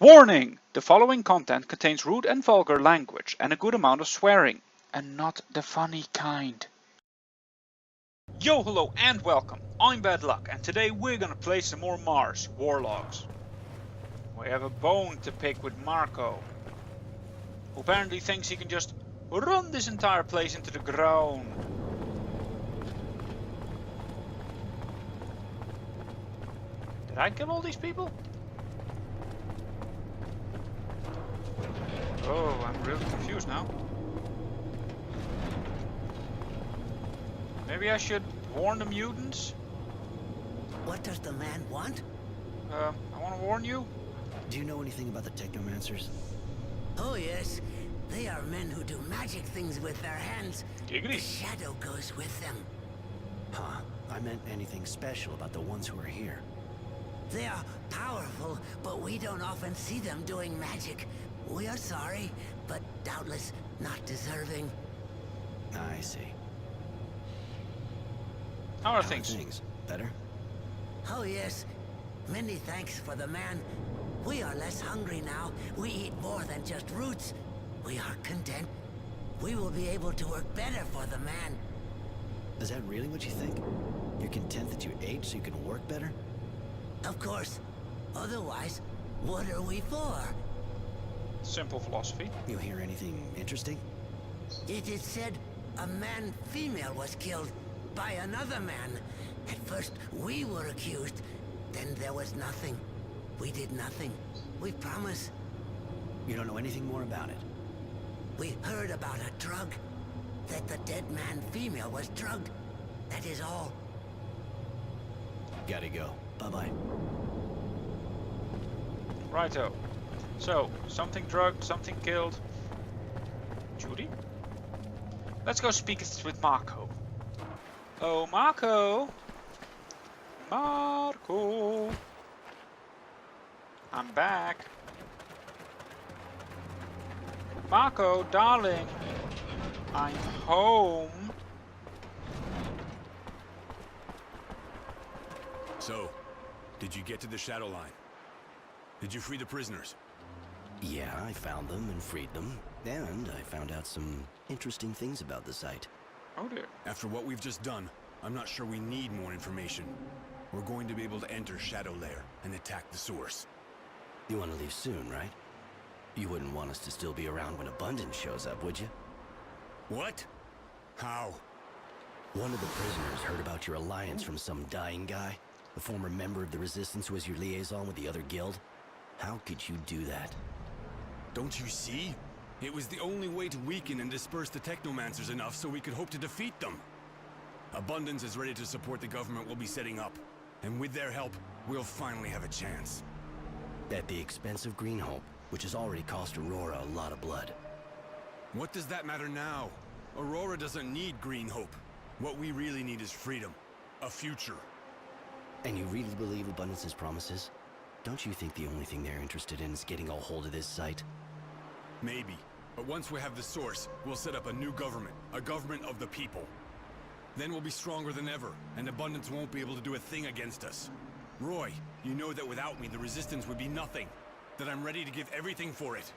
Warning! The following content contains rude and vulgar language and a good amount of swearing, and not the funny kind. Yo, hello and welcome. I'm Bad Luck and today we're gonna play some more Mars Warlogs. We have a bone to pick with Marco, who apparently thinks he can just run this entire place into the ground. Did I kill all these people? Oh, I'm really confused now. Maybe I should warn the mutants? What does the man want? I want to warn you. Do you know anything about the Technomancers? Oh yes, they are men who do magic things with their hands. Giggity. The shadow goes with them. Huh. I meant anything special about the ones who are here. They are powerful, but we don't often see them doing magic. We are sorry, but doubtless not deserving. I see. How are things? Better? Oh yes, many thanks for the man. We are less hungry now. We eat more than just roots. We are content. We will be able to work better for the man. Is that really what you think? You're content that you ate so you can work better? Of course. Otherwise, what are we for? Simple philosophy. You hear anything interesting? It is said a man-female was killed by another man. At first, we were accused. Then there was nothing. We did nothing. We promise. You don't know anything more about it? We heard about a drug. That the dead man-female was drugged. That is all. Gotta go. Bye-bye. Righto. So, something drugged, something killed. Judy? Let's go speak with Marco. Oh, Marco! Marco! I'm back. Marco, darling. I'm home. So, did you get to the Shadow Line? Did you free the prisoners? Yeah, I found them and freed them. And I found out some interesting things about the site. Oh dear. After what we've just done, I'm not sure we need more information. We're going to be able to enter Shadow Lair and attack the source. You want to leave soon, right? You wouldn't want us to still be around when Abundance shows up, would you? What? How? One of the prisoners heard about your alliance from some dying guy, a former member of the Resistance who was your liaison with the other guild. How could you do that? Don't you see? It was the only way to weaken and disperse the Technomancers enough so we could hope to defeat them. Abundance is ready to support the government we'll be setting up. And with their help, we'll finally have a chance. At the expense of Green Hope, which has already cost Aurora a lot of blood. What does that matter now? Aurora doesn't need Green Hope. What we really need is freedom. A future. And you really believe Abundance's promises? Don't you think the only thing they're interested in is getting a hold of this site? Maybe. But once we have the source, we'll set up a new government. A government of the people. Then we'll be stronger than ever, and Abundance won't be able to do a thing against us. Roy, you know that without me, the Resistance would be nothing. That I'm ready to give everything for it.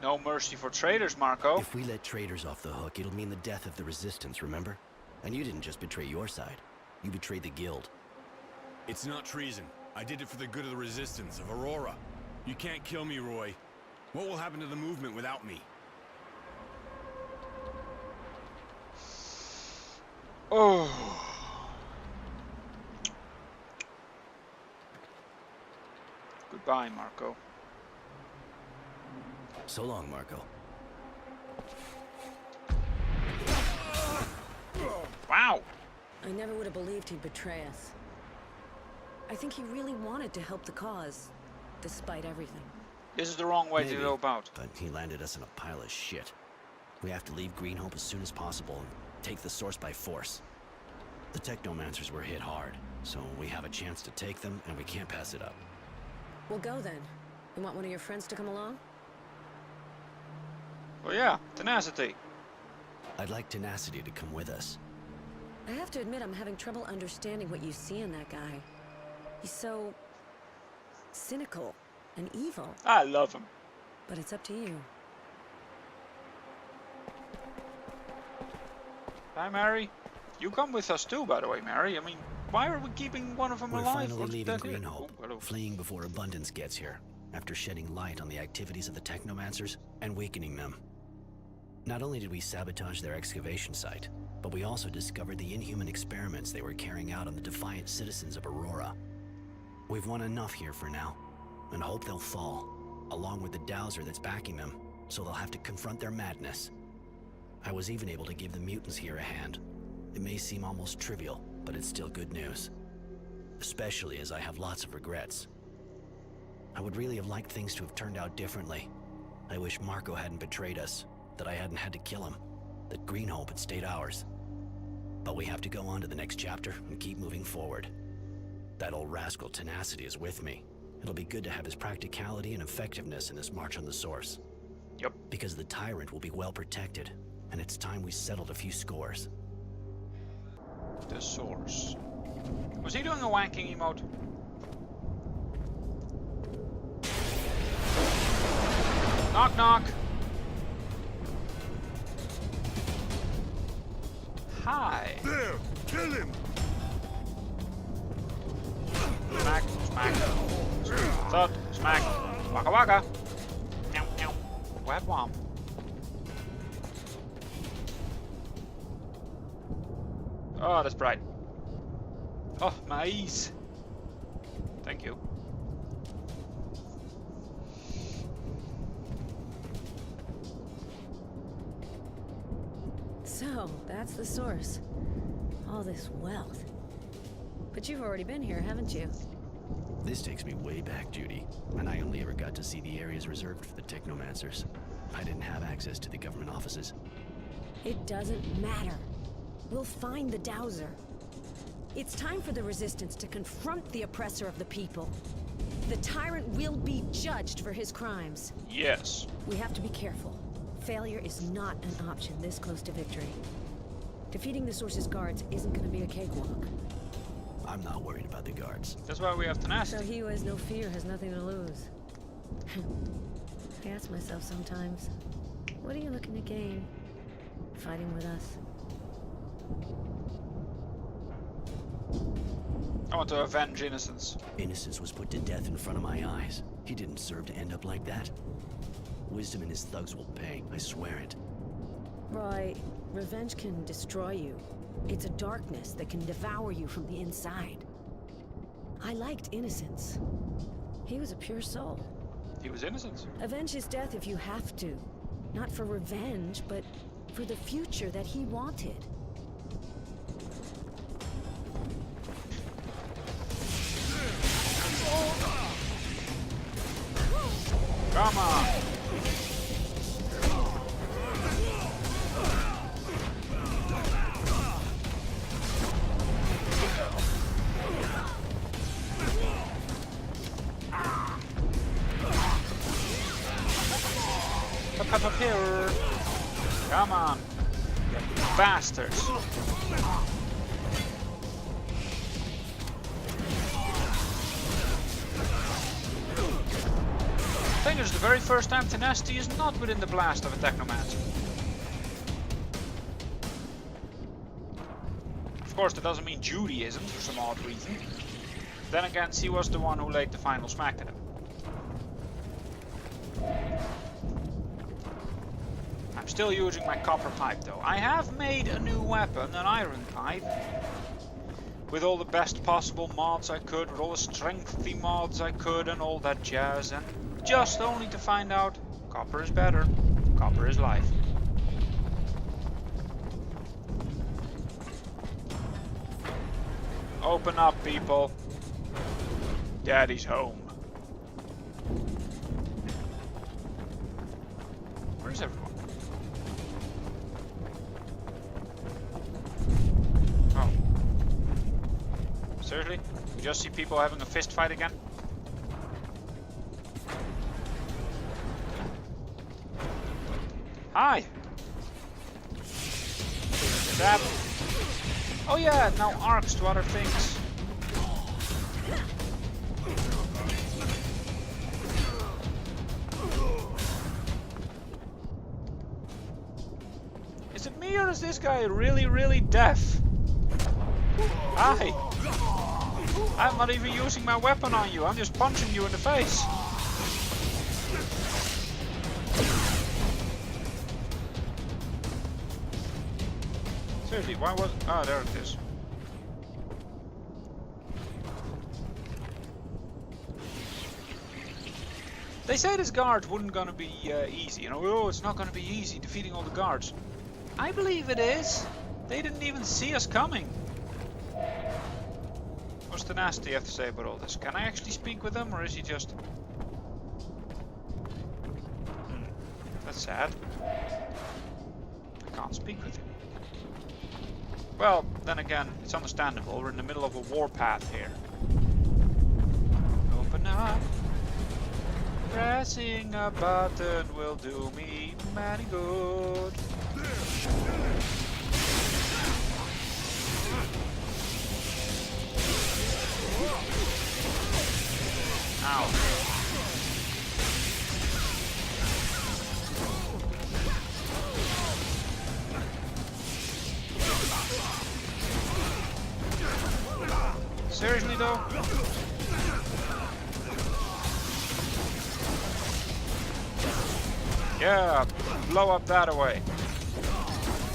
No mercy for traitors, Marco. If we let traitors off the hook, it'll mean the death of the Resistance, remember? And you didn't just betray your side. You betrayed the guild. It's not treason. I did it for the good of the Resistance, of Aurora. You can't kill me, Roy. What will happen to the movement without me? Oh. Goodbye, Marco. So long, Marco. Wow. I never would have believed he'd betray us. I think he really wanted to help the cause, despite everything. This is the wrong way Maybe, to go about. But he landed us in a pile of shit. We have to leave Green Hope as soon as possible and take the source by force. The Technomancers were hit hard, so we have a chance to take them, and we can't pass it up. We'll go then. You want one of your friends to come along? Well, yeah, tenacity. I'd like Tenacity to come with us. I have to admit I'm having trouble understanding what you see in that guy. He's so cynical and evil, I love him. but it's up to you. Hi, Mary. You come with us too, by the way, Mary. I mean, why are we keeping one of them We're alive? finally What's leaving that here? Greenhope, Oh, hello. fleeing before Abundance gets here, after shedding light on the activities of the Technomancers and weakening them. Not only did we sabotage their excavation site, but we also discovered the inhuman experiments they were carrying out on the defiant citizens of Aurora. We've won enough here for now, and hope they'll fall, along with the dowser that's backing them, so they'll have to confront their madness. I was even able to give the mutants here a hand. It may seem almost trivial, but it's still good news. Especially as I have lots of regrets. I would really have liked things to have turned out differently. I wish Marco hadn't betrayed us, that I hadn't had to kill him, that Greenhope had stayed ours. But we have to go on to the next chapter and keep moving forward. That old rascal Tenacity is with me. It'll be good to have his practicality and effectiveness in this march on the Source. Yep. Because the Tyrant will be well protected, and it's time we settled a few scores. The Source. Was he doing a wanking emote? Knock knock. Hi. There! Kill him! Smack, smack. Thud, smack. Waka waka. Meow, meow. Web womp. Oh, that's bright. Oh, my eyes. Thank you. So, that's the Source. All this wealth. But you've already been here, haven't you? This takes me way back, Judy, and I only ever got to see the areas reserved for the Technomancers. I didn't have access to the government offices. It doesn't matter. We'll find the dowser. It's time for the Resistance to confront the oppressor of the people. The Tyrant will be judged for his crimes. Yes. We have to be careful. Failure is not an option this close to victory. Defeating the Source's guards isn't going to be a cakewalk. I'm not worried about the guards. That's why we have So tenacity. he who has no fear has nothing to lose. I ask myself sometimes, what are you looking to gain fighting with us? I want to avenge innocence. Innocence was put to death in front of my eyes. He didn't deserve to end up like that. Wisdom and his thugs will pay, I swear it. Roy, revenge can destroy you. It's a darkness that can devour you from the inside. I liked Innocence. He was a pure soul. He was innocent. Avenge his death if you have to. Not for revenge, but for the future that he wanted. Come on. Up here. Come on. You bastards. I think it's the very first time Tenacity is not within the blast of a Technomancer. Of course, that doesn't mean Judy isn't, for some odd reason. Then again, she was the one who laid the final smack to them. I'm still using my copper pipe though. I have made a new weapon, an iron pipe. With all the best possible mods I could, with all the strengthy mods I could and all that jazz, and just only to find out copper is better. Copper is life. Open up, people. Daddy's home. Where's everyone? Oh. Seriously? You just see people having a fist fight again? Hi! That. Oh yeah, now arcs to other things. me or is this guy really, really deaf? Hi! I'm not even using my weapon on you, I'm just punching you in the face. Seriously, why was... Oh, there it is. They say this guard wouldn't gonna be easy, you know, oh, it's not gonna be easy defeating all the guards. I believe it is. They didn't even see us coming. What's Tenacity have to say about all this? Can I actually speak with him, or is he just... That's sad. I can't speak with him. Well, then again, it's understandable. We're in the middle of a warpath here. Open up. Pressing a button will do me many good. Ow. Seriously though? Yeah, blow up that away.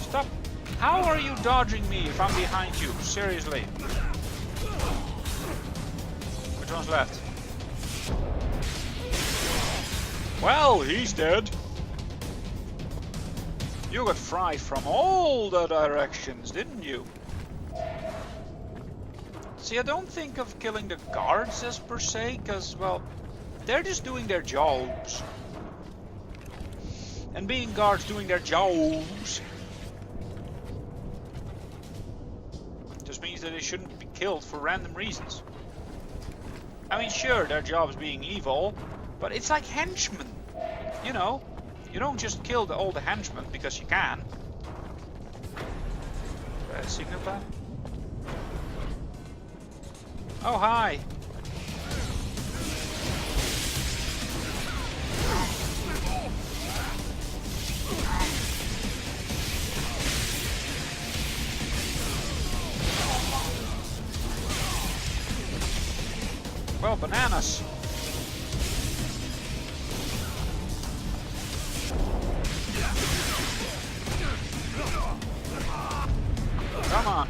Stop. How are you dodging me if I'm behind you? Seriously. Which one's left? Well, he's dead. You got fried from all the directions, didn't you? See, I don't think of killing the guards as per se, because, well, they're just doing their jobs. And being guards doing their jobs just means that they shouldn't be killed for random reasons. I mean, sure, their job's being evil, but it's like henchmen, you know? You don't just kill all the henchmen because you can. Signal pad? Oh, hi! Well, bananas. Come on.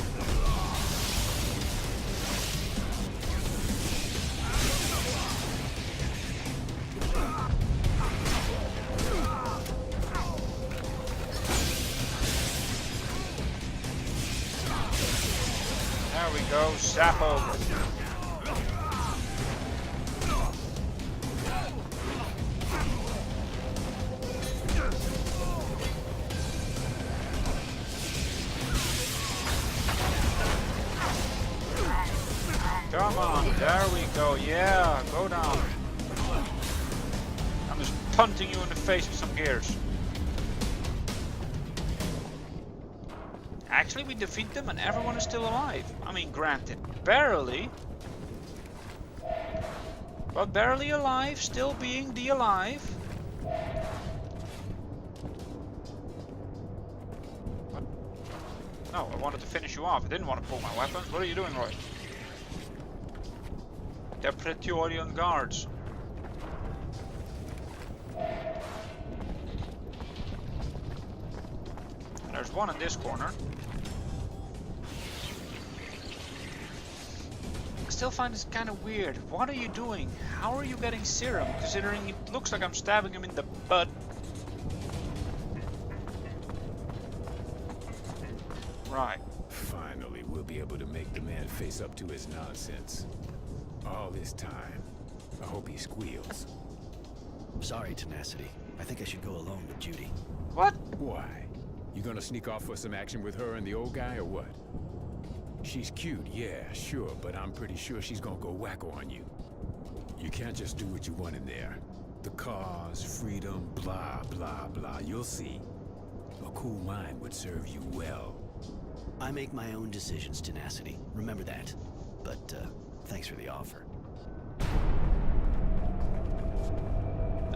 There we go, zap over. Come on, there we go, yeah, go down. I'm just punting you in the face with some gears. Actually, we defeat them and everyone is still alive. I mean, granted, barely. But barely alive, still being the alive. What? No, I wanted to finish you off. I didn't want to pull my weapons. What are you doing, Roy? They're Praetorian guards. And there's one in this corner. I still find this kind of weird. What are you doing? How are you getting serum? Considering it looks like I'm stabbing him in the butt. Right. Finally, we'll be able to make the man face up to his nonsense. All this time, I hope he squeals. Sorry, Tenacity. I think I should go alone with Judy. What? Why? You gonna sneak off for some action with her and the old guy, or what? She's cute, yeah, sure, but I'm pretty sure she's gonna go wacko on you. You can't just do what you want in there. The cause, freedom, blah, blah, blah, you'll see. A cool mind would serve you well. I make my own decisions, Tenacity. Remember that. But, thanks for the offer.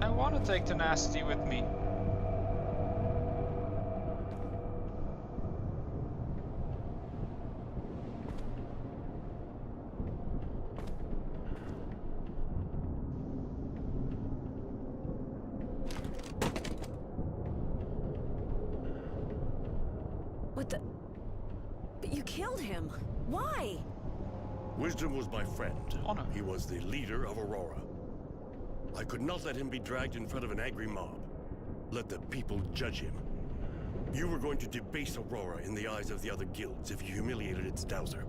I want to take Tenacity with me. killed him. Why? Wisdom was my friend. Honor. He was the leader of Aurora. I could not let him be dragged in front of an angry mob. Let the people judge him. You were going to debase Aurora in the eyes of the other guilds if you humiliated its dowser.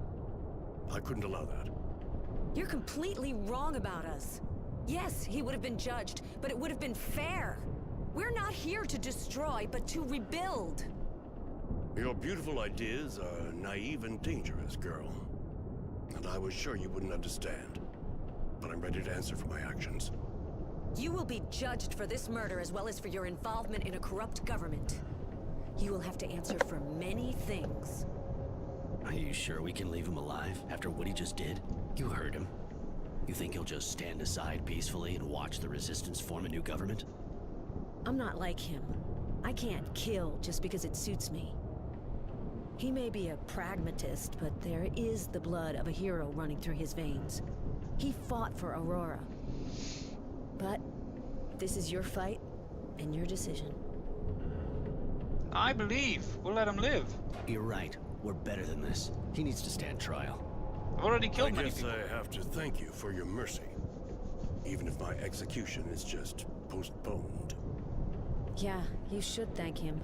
I couldn't allow that. You're completely wrong about us. Yes, he would have been judged, but it would have been fair. We're not here to destroy, but to rebuild. Your beautiful ideas are naive and dangerous, girl. And I was sure you wouldn't understand. But I'm ready to answer for my actions. You will be judged for this murder as well as for your involvement in a corrupt government. You will have to answer for many things. Are you sure we can leave him alive after what he just did? You heard him. You think he'll just stand aside peacefully and watch the Resistance form a new government? I'm not like him. I can't kill just because it suits me. He may be a pragmatist, but there is the blood of a hero running through his veins. He fought for Aurora. But this is your fight and your decision. I believe we'll let him live. You're right. We're better than this. He needs to stand trial. I've already I killed many guess people. I have to thank you for your mercy. Even if my execution is just postponed. Yeah, you should thank him.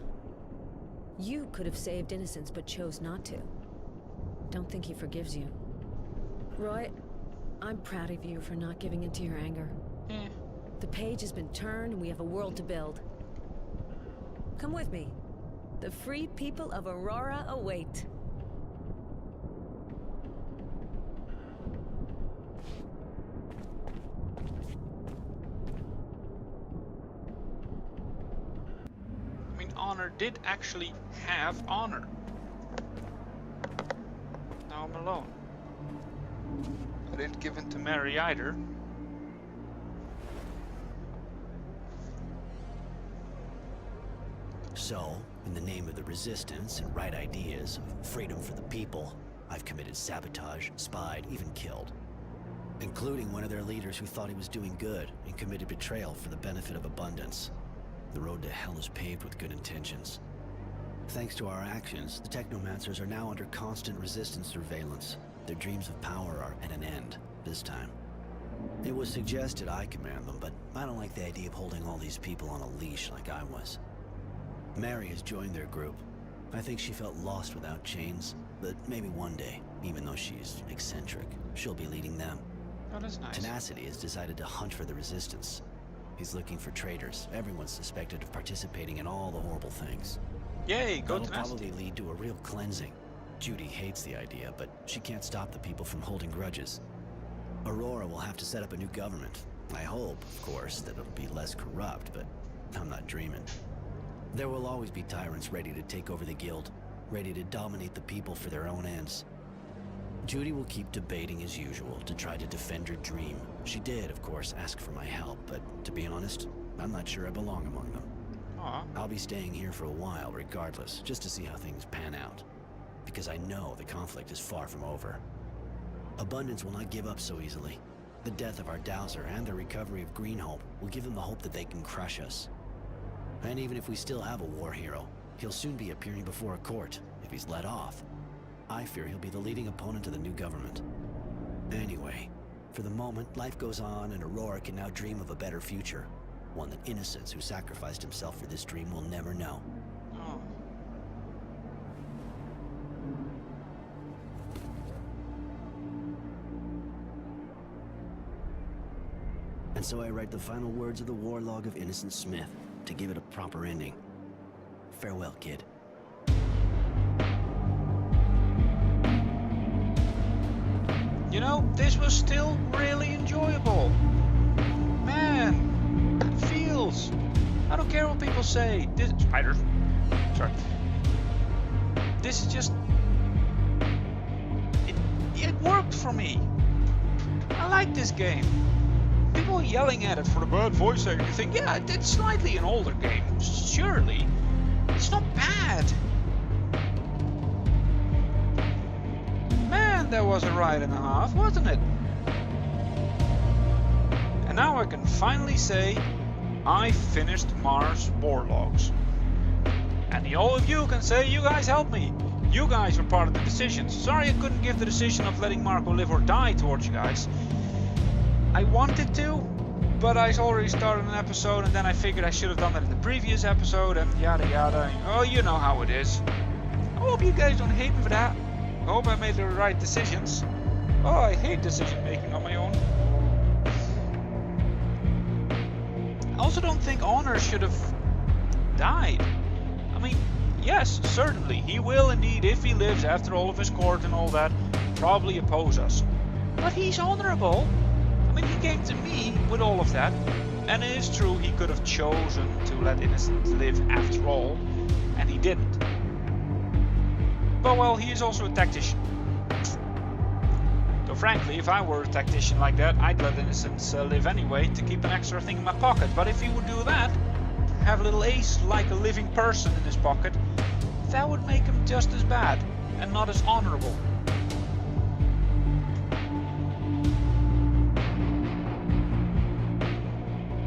You could have saved innocents, but chose not to. Don't think he forgives you. Roy, I'm proud of you for not giving in to your anger. Eh. The page has been turned and we have a world to build. Come with me. The free people of Aurora await. I mean, Honor did actually have honor. Now I'm alone. I didn't give in to Mary either. So, in the name of the Resistance and right ideas, of freedom for the people, I've committed sabotage, spied, even killed. Including one of their leaders who thought he was doing good and committed betrayal for the benefit of Abundance. The road to hell is paved with good intentions. Thanks to our actions, the Technomancers are now under constant Resistance surveillance. Their dreams of power are at an end, this time. It was suggested I command them, but I don't like the idea of holding all these people on a leash like I was. Mary has joined their group. I think she felt lost without chains, but maybe one day, even though she's eccentric, she'll be leading them. Oh, that's nice. Tenacity has decided to hunt for the Resistance. He's looking for traitors. Everyone's suspected of participating in all the horrible things. Yay, go That'll Tenacity. probably lead to a real cleansing. Judy hates the idea, but she can't stop the people from holding grudges. Aurora will have to set up a new government. I hope, of course, that it'll be less corrupt, but I'm not dreaming. There will always be tyrants ready to take over the guild, ready to dominate the people for their own ends. Judy will keep debating as usual to try to defend her dream. She did, of course, ask for my help, but to be honest, I'm not sure I belong among them. Aw. I'll be staying here for a while regardless, just to see how things pan out. Because I know the conflict is far from over. Abundance will not give up so easily. The death of our Dowser and the recovery of Greenhope will give them the hope that they can crush us. And even if we still have a war hero, he'll soon be appearing before a court, if he's let off. I fear he'll be the leading opponent of the new government. Anyway, for the moment, life goes on and Aurora can now dream of a better future. One that Innocence, who sacrificed himself for this dream, will never know. Oh. And so I write the final words of the war log of Innocent Smith, to give it a proper ending. Farewell, kid. You know, this was still really enjoyable. Man, it feels. I don't care what people say. This spiders. Sorry. This is just. It worked for me. I like this game. People yelling at it for the bad voice acting. You think, yeah, it's slightly an older game. Surely, it's not bad. Man, that was a ride and a half, wasn't it? And now I can finally say I finished Mars War Logs. And all of you can say you guys helped me. You guys were part of the decisions. Sorry I couldn't give the decision of letting Marco live or die towards you guys. I wanted to, but I already started an episode and then I figured I should have done that in the previous episode and yada yada. Oh, you know how it is. I hope you guys don't hate me for that. I hope I made the right decisions. Oh, I hate decision making on my own. I also don't think Honor should have died. I mean, yes, certainly, he will indeed, if he lives after all of his court and all that, probably oppose us. But he's honorable. I mean, he came to me with all of that. And it is true, he could have chosen to let Innocent live after all, and he didn't. But well, he is also a tactician. Though frankly, if I were a tactician like that, I'd let Innocence live anyway to keep an extra thing in my pocket. But if he would do that, have a little ace like a living person in his pocket, that would make him just as bad and not as honorable.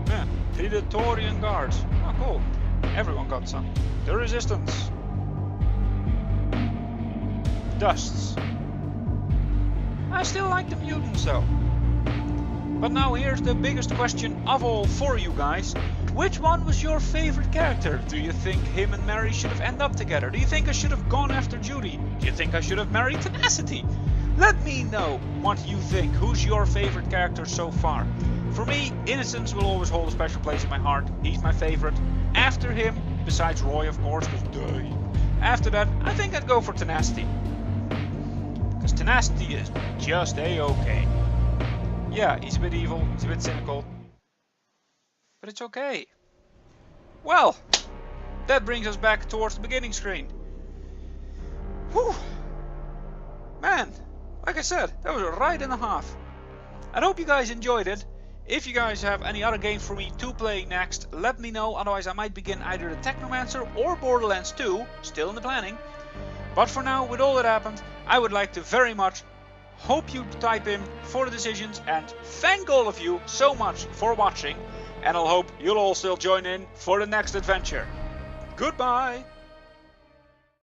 Yeah, Predatorian guards. Oh cool. Everyone got some. The Resistance. Dusts. I still like the mutants though. But now here's the biggest question of all for you guys. Which one was your favorite character? Do you think him and Mary should have ended up together? Do you think I should have gone after Judy? Do you think I should have married Tenacity? Let me know what you think. Who's your favorite character so far? For me, Innocence will always hold a special place in my heart. He's my favorite. After him, besides Roy of course, because duh. After that, I think I'd go for Tenacity. Because Tenacity is just a-okay. Yeah, he's a bit evil, he's a bit cynical. But it's okay. Well, that brings us back towards the beginning screen. Whew. Man, like I said, that was right and a half. I hope you guys enjoyed it. If you guys have any other games for me to play next, let me know. Otherwise I might begin either the Technomancer or Borderlands 2, still in the planning. But for now, with all that happened, I would like to very much hope you type in for the decisions and thank all of you so much for watching. And I'll hope you'll all still join in for the next adventure. Goodbye!